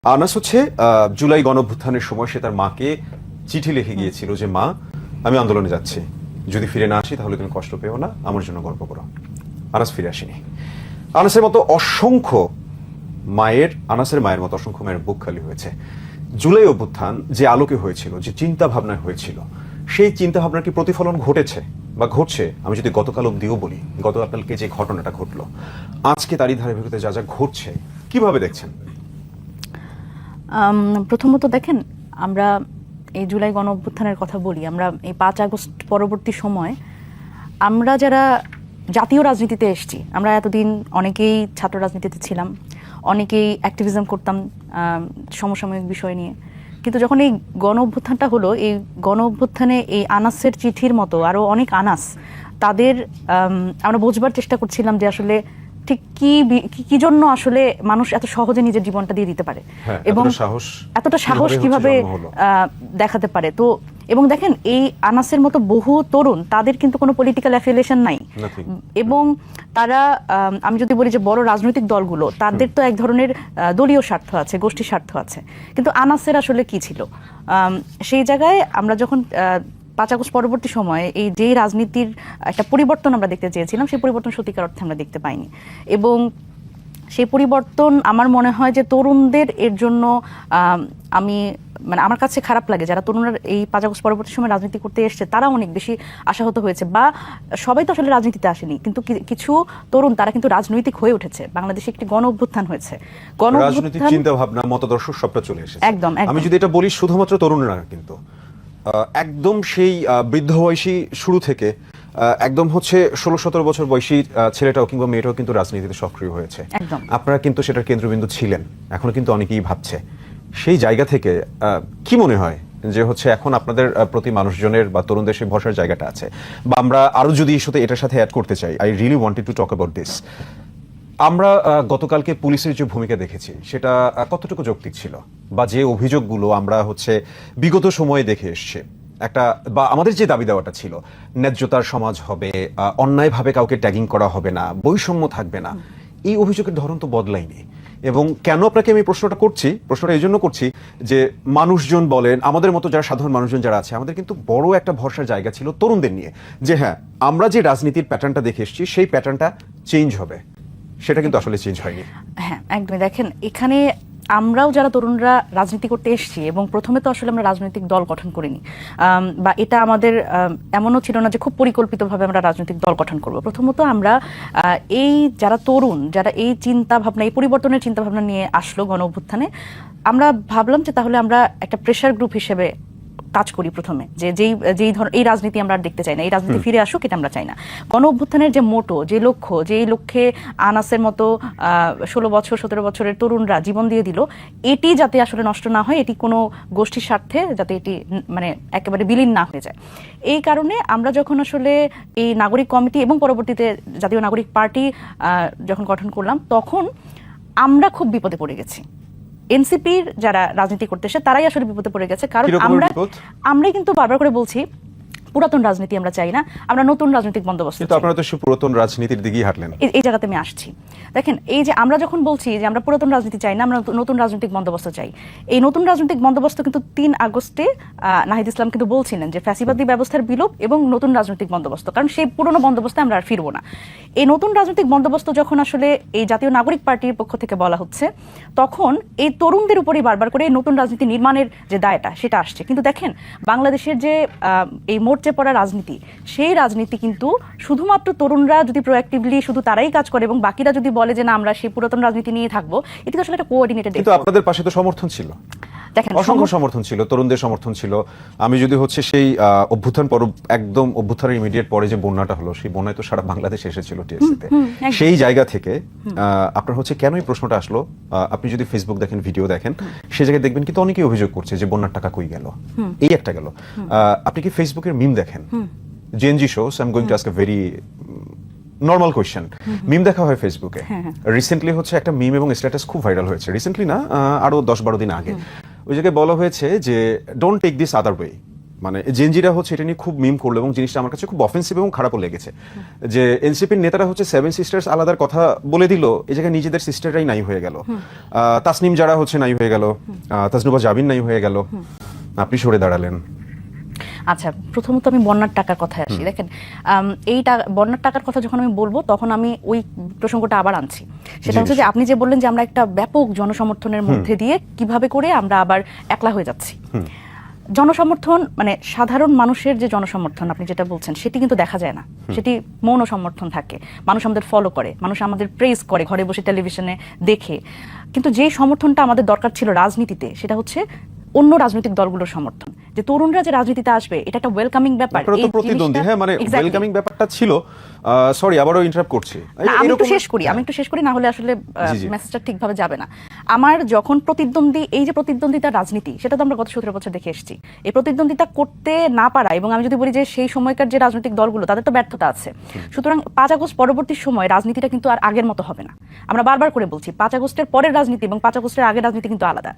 আনাস হচ্ছে জুলাই গণঅভ্যুত্থানের সময় সে তার মাকে চিঠি লিখে গিয়েছিল যে মা, আমি আন্দোলনে যাচ্ছি, যদি ফিরে না আসি তাহলে তুমি কষ্ট পেও না, আমার জন্য গল্প করো। আনাস ফিরে আসেনি। আনাসের মতো অসংখ্য আনাসের মায়ের মতো অসংখ্য মায়ের বুক খালি হয়েছে। জুলাই অভ্যুত্থান যে আলোকে হয়েছিল, যে চিন্তা ভাবনায় হয়েছিল, সেই চিন্তা ভাবনার কি প্রতিফলন ঘটেছে বা ঘটছে? আমি যদি গতকাল অব্দিও বলি, গতকালকে যে ঘটনাটা ঘটলো, আজকে তারই ধারাবাহিকতা যা যা ঘটছে, কিভাবে দেখছেন? প্রথমত দেখেন, আমরা এই জুলাই গণ অভ্যুত্থানের কথা বলি, আমরা এই 5 আগস্ট পরবর্তী সময় আমরা যারা জাতীয় রাজনীতিতে এসেছি, আমরা এতদিন অনেকেই ছাত্র রাজনীতিতে ছিলাম, অনেকেই অ্যাক্টিভিজম করতাম সমসাময়িক বিষয় নিয়ে, কিন্তু যখন এই গণ অভ্যুত্থানটা হলো, এই গণ অভ্যুত্থানে এই আনাসের চিঠির মতো আরও অনেক আনাস, তাদের আমরা বোঝবার চেষ্টা করছিলাম যে আসলে ঠিক কি জন্য আসলে মানুষ এত সহজে নিজের জীবনটা দিয়ে দিতে পারে এবং এতটা সাহস কিভাবে দেখাতে পারে। তো এবং দেখেন, এই আনাসের মতো বহু তরুণ, তাদের কিন্তু কোনো পলিটিক্যাল অ্যাফিলিয়েশন নাই, এবং তারা, আমি যদি বলি যে বড় রাজনৈতিক দলগুলো, তাদের তো এক ধরনের দলীয় স্বার্থ আছে, গোষ্ঠী স্বার্থ আছে, কিন্তু আনাসের আসলে কি ছিল? সেই জায়গায় আমরা যখন 5 আগস্ট পরবর্তী সময়ে এই যে রাজনীতির একটা পরিবর্তন আমরা দেখতে চেয়েছিলাম, সেই পরিবর্তন সত্যিকার অর্থে আমরা দেখতে পাইনি। এবং সেই পরিবর্তন আমার মনে হয় যে তরুণদের এর জন্য আমার কাছে খারাপ লাগে, যারা তরুণরা এই 5 আগস্ট পরবর্তী সময় রাজনীতি করতে এসছে, তারা অনেক বেশি আশাহত হয়েছে। বা সবাই তো আসলে রাজনীতিতে আসেনি, কিন্তু কিছু তরুণ তারা কিন্তু রাজনৈতিক হয়ে উঠেছে। বাংলাদেশে একটি গণ অভ্যুত্থান হয়েছে, রাজনৈতিক চিন্তা ভাবনা, মতাদর্শ সবটা চলে এসেছে। একদম। আমি যদি এটা বলি, শুধুমাত্র তরুণরা কিন্তু একদম সেই বৃদ্ধ বয়সী শুরু থেকে একদম হচ্ছে 16-17 বছর বয়সী ছেলেটাও কিংবা মেয়েটাও কিন্তু রাজনীতিতে সক্রিয় হয়েছে। আপনারা কিন্তু সেটার কেন্দ্রবিন্দু ছিলেন, এখনো কিন্তু অনেকেই ভাবছে। সেই জায়গা থেকে কি মনে হয় যে হচ্ছে এখন আপনাদের প্রতি মানুষজনের বা তরুণদের সেই ভরসার জায়গাটা আছে? বা আমরা আরো যদি এটার সাথে অ্যাড করতে চাই, I really wanted to talk about this. আমরা গতকালকে পুলিশের যে ভূমিকা দেখেছি, সেটা কতটুকু যৌক্তিক ছিল? বা যে অভিযোগগুলো আমরা বিগত সময়ে দেখে এসছি, একটা বা আমাদের যে দাবি দেওয়াটা ছিল, ন্যায্যতার সমাজ হবে, অন্যায়ভাবে কাউকে ট্যাগিং করা হবে না, বৈষম্য থাকবে না, এই অভিযোগের ধরন তো বদলায়নি। এবং কেন আপনাকে আমি প্রশ্নটা এই জন্য করছি যে মানুষজন বলেন, আমাদের মতো যারা সাধারণ মানুষজন যারা আছে, আমাদের কিন্তু বড় একটা ভরসার জায়গা ছিল তরুণদের নিয়ে, যে হ্যাঁ, আমরা যে রাজনীতির প্যাটার্নটা দেখে এসেছি, সেই প্যাটার্নটা চেঞ্জ হবে। সেটা কিন্তু আসলে চেঞ্জ হয়নি। হ্যাঁ, একদমই। দেখেন, এখানে আমরাও যারা তরুণরা রাজনীতি করতে এসেছি, এবং প্রথমে তো আসলে আমরা রাজনৈতিক দল গঠন করিনি, বা এটা আমাদের এমনও ছিল না যে খুব পরিকল্পিতভাবে আমরা রাজনৈতিক দল গঠন করব। প্রথমত আমরা এই যারা তরুণ, যারা এই চিন্তা ভাবনা, এই পরিবর্তনের চিন্তা ভাবনা নিয়ে আসলো গণ অভ্যুত্থানে, আমরা ভাবলাম যে তাহলে আমরা একটা প্রেশার গ্রুপ হিসেবে কাজ করি প্রথমে, যে যেই ধরনের এই রাজনীতি আমরা দেখতে চাই না, এই রাজনীতি ফিরে আসুক, এটা আমরা চাই না। গণ অভ্যুত্থানের যে মোটো, যে লক্ষ্য, যে লক্ষ্যে আনাসের মতো 16 বছর 17 বছরের তরুণরা জীবন দিয়ে দিল, এটি যাতে আসলে নষ্ট না হয়, এটি কোনো গোষ্ঠীর স্বার্থে যাতে এটি একেবারে বিলীন না হয়ে যায়, এই কারণে আমরা যখন আসলে এই নাগরিক কমিটি এবং পরবর্তীতে জাতীয় নাগরিক পার্টি যখন গঠন করলাম, তখন আমরা খুব বিপদে পড়ে গেছি। এনসিপির যারা রাজনীতি করতে এসে, তারাই আসলে বিপদে পড়ে গেছে। কারণ আমরা কিন্তু বারবার করে বলছি, পুরাতন রাজনীতি আমরা চাই না, আমরা নতুন রাজনৈতিক বন্দোবস্ত। কিন্তু আপনারা তো পুরাতন রাজনীতির দিকেই হাঁটলেন। এই জায়গাতে আমি আসছি। দেখেন, এই যে আমরা যখন বলছি যে আমরা পুরাতন রাজনীতি চাই না, আমরা নতুন রাজনৈতিক বন্দোবস্ত চাই, এই নতুন রাজনৈতিক বন্দোবস্ত কিন্তু 3 আগস্টে নাহিদ ইসলাম কিন্তু বলছিলেন যে ফ্যাসিবাদী ব্যবস্থার বিলোপ এবং নতুন রাজনৈতিক বন্দোবস্ত, কারণ সেই পুরনো বন্দোবস্তে আমরা আর ফিরবো না। এই নতুন রাজনৈতিক বন্দোবস্ত যখন আসলে এই জাতীয় নাগরিক পার্টির পক্ষ থেকে বলা হচ্ছে, তখন এই তরুণদের উপরেই বারবার করে এই নতুন রাজনীতি নির্মাণের যে দায়টা, সেটা আসছে। কিন্তু দেখেন, বাংলাদেশের যে এই মোর্চে পড়া রাজনীতি, সেই রাজনীতি কিন্তু শুধুমাত্র তরুণরা যদি প্রোঅ্যাক্টিভলি শুধু তারাই কাজ করে এবং বাকিরা যদি বলে যে না, আমরা সেই পুরাতন রাজনীতি নিয়ে থাকবো, এটা তো আসলে একটা কোঅর্ডিনেটেড। কিন্তু আপনাদের পাশে তো সমর্থন ছিল, দেখেন অসংখ্য সমর্থন ছিল, তরুণদের সমর্থন ছিল। আমি যদি সেই অভ্যুত্থান একদম অভ্যুত্থানের ইমিডিয়েট পরে যে বন্যাটা হলো, সেই বন্যায় তো সারা বাংলাদেশ এসেছিল টিএসসিতে। সেই জায়গা থেকে আপনার কেন এই প্রশ্নটা আসলো, আপনি যদি ফেসবুক দেখেন, ভিডিও দেখেন, সেই জায়গায় দেখবেন কিন্তু অনেকেই অভিযোগ করছে যে বন্যার টাকা কই গেল, এই একটা গেল। আপনি কি ফেসবুকের মিম দেখেন? জেএনজি shows, I am going to ask a very normal question. Meme দেখা হয় ফেসবুকে। রিসেন্টলি একটা মিম এবং স্ট্যাটাস খুব ভাইরাল হয়েছে, রিসেন্টলি না, আরো 10-12 দিন আগে। ওই জায়গায় বলা হয়েছে যে don't take this other way, মানে জেনজিরা হচ্ছে এটা নিয়ে খুব মিম করলো এবং জিনিসটা আমার কাছে খুব অফেন্সিভ এবং খারাপও লেগেছে যে এনসিপির নেতারা হচ্ছে 7 সিস্টার্স আলাদার কথা বলে দিল, এই জায়গায় নিজেদের সিস্টাররাই নাই হয়ে গেল, তাসনিম যারা হচ্ছে নাই হয়ে গেল, তাসনুবা জাবিন নাই হয়ে গেল, আপনি সরে দাঁড়ালেন। আচ্ছা, প্রথমত আমি বন্যার টাকার কথায় আসি। দেখেন, বন্যার টাকার কথা যখন আমি বলবো তখন আমি ওই প্রসঙ্গটা আবার আনছি। সেটা হচ্ছে যে আপনি যে বললেন যে আমরা একটা ব্যাপক জনসমর্থনের মধ্যে দিয়ে কিভাবে করে আমরা আবার একলা হয়ে যাচ্ছি। জনসমর্থন মানে সাধারণ মানুষের যে জনসমর্থন আপনি যেটা বলছেন সেটি কিন্তু দেখা যায় না, সেটি মৌন সমর্থন থাকে। মানুষ আমাদের ফলো করে, মানুষ আমাদের প্রেজ করে ঘরে বসে টেলিভিশনে দেখে। কিন্তু যে সমর্থনটা আমাদের দরকার ছিল রাজনীতিতে সেটা হচ্ছে অন্য রাজনৈতিক দলগুলোর সমর্থন, যে তরুণরা যে রাজনীতিতে আসবে এটা একটা ওয়েলকামিং ব্যাপার। আপনারা তো প্রতিদ্বন্দ্বী, হ্যাঁ, মানে ওয়েলকামিং ব্যাপারটা ছিল। সরি, আবারও ইন্টারাপ্ট করছি। আমি একটু শেষ করি না হলে আসলে মেসেজটা ঠিকভাবে যাবে না। আমার যখন এই যে প্রতিদ্বন্দ্বিতার রাজনীতি, সেটা তো আমরা গত 17 বছর দেখে এসেছি। এই প্রতিদ্বন্দ্বিতা করতে না পারা, এবং আমি যদি বলি যে সেই সময়কার যে রাজনৈতিক দলগুলো তাদের তো ব্যর্থতা আছে। সুতরাং 5 আগস্ট পরবর্তী সময় রাজনীতিটা কিন্তু আর আগের মতো হবে না। আমরা বারবার করে বলছি 5 আগস্টের পরের রাজনীতি এবং 5 আগস্টের আগের রাজনীতি কিন্তু আলাদা।